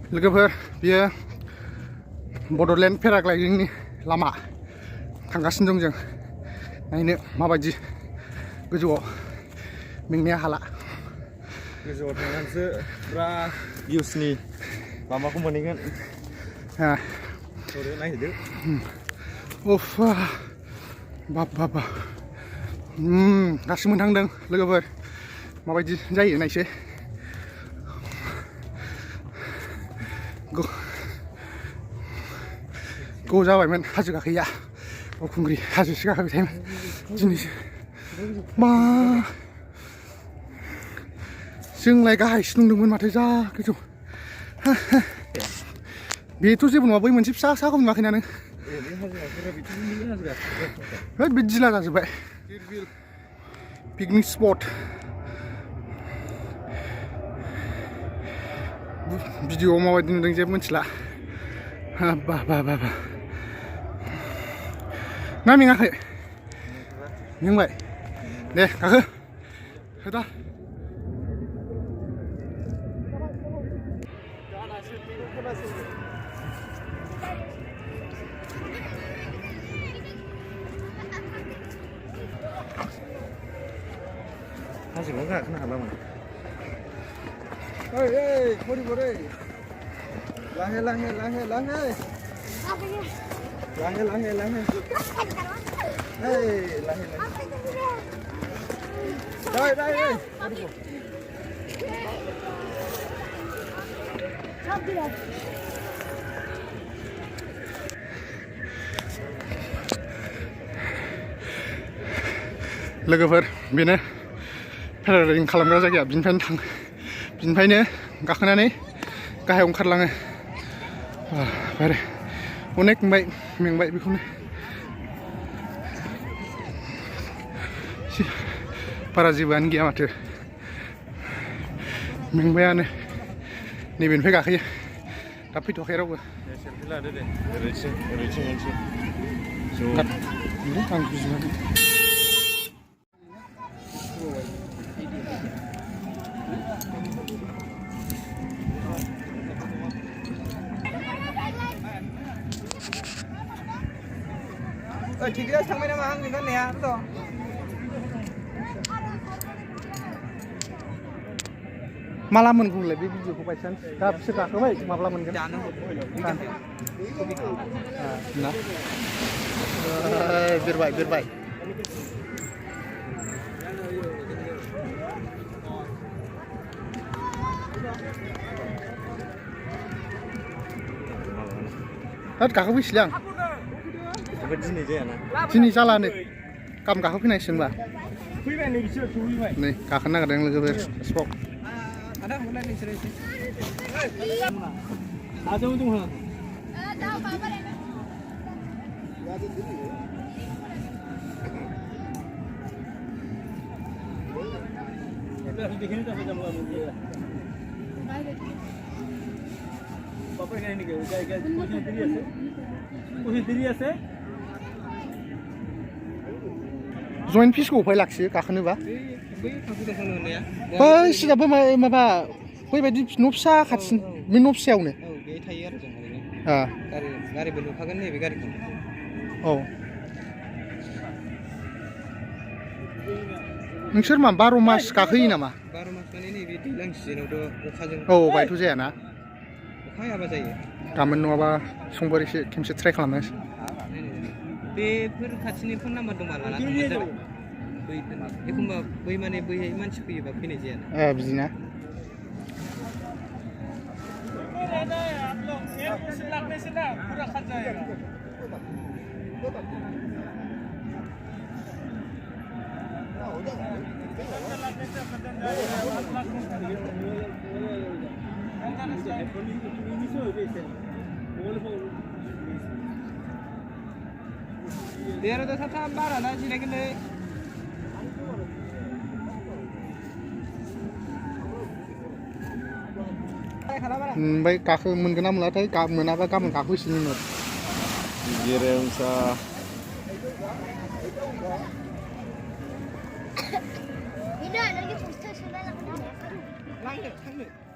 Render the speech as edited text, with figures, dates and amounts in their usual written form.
लोगोफोर बियो बड'लेण्ड पेराग्लाइडिंनि लामा थांगासिनो दं जों नायनो माबायदि गोजौआव मेंनाया हाला गोजौआव थांनानैसो फुरा भिउसनि लामाखौ मोनहैगोन नायहैदो उफ बाब बाब बाब दासो मोनहांदों लोगोफोर माबायदि जायो नायसै गौ जाबायमोन हाजो गाखोया बावखुंग्रि हाजोसो गाखोबाय थायोमोन दिनैसो मा जोंलाय गाहायसो नुदोंमोन माथो जा गोजौ बेथ' जेबो नङा बै मोनसे फिसा फिसाखौ नुवाखैना नों होद बे जिला जाजोब्बाय पिकनिक स्पट भिडिअ'आव माबायदि नुदों जेबो मिथिला बा बा बा बा ना मेङाखै मेंबाय दे गाखो होदा हाजोआव गाखोनो हालामोन ओइ खरि खरि लाहे लाहे लाहे लाहे लाहे लाहे लाहे ओइ लाहे लाहे दाइ दाइ ओइ लोगोफोर बेनो पेराग्लाइडिं खालामग्रा जायगाया बिनिफ्रायनो गाखोनानै गाहायाव ओंखारलाङो बारे अनेक मेंबाय बेखौनो बारा जेबोआनो गैया माथो मेंबायानो नैबेनिफ्राय गाखोयो दा फैथ'वाखै रावबो सेलफि लादो दे ओरैथिं मोनसे आं बुजिनानै Tiga sampai nama ang dengan ya tu. माला मोनगोनलाय बे भिडिअखौ बायचान्स दा बिसोर गाखोबाय माब्ला मोनगोन ना बिरबाय होद गाखोफैसैलै आं दिनै जालानो गाबोन गाखोफैनांसिगोनबा नै गाखोनो नागिरदों लोगोफोर स्पक जइन फिसखौ उफाय लाखियो गाखोनोबा बै सिदाबो माबा बैबायदि न' फिसा खाथि बे न' फिसायावनो गारिबो नुखागोन नैबे गारिखौ औ नोंसोर मा 12 मास गाखोयो नामा 12 मास माने नैबे दैज्लां सिजोनावथ' अखाजों औ बायथ' जायाना अखा हायाबा जायो गाबोन नङाबा समफोर एसे खेमसे ट्राइ खालामनोसै बेफोर खाथिनि फन नाम्बार दंबा लाना थांबानो जाबाय एखमबा बै माने बैहाय मानसि फैयोबा फैनाय जायाना बिदिना Dia ada satu barang dah sini kena. ओमफ्राय गाखो मोनगोन ना मोनाथाय मोनाबा गाबोन गाखोसिगोन गेरेमसा Ini lagi poster sudah nak.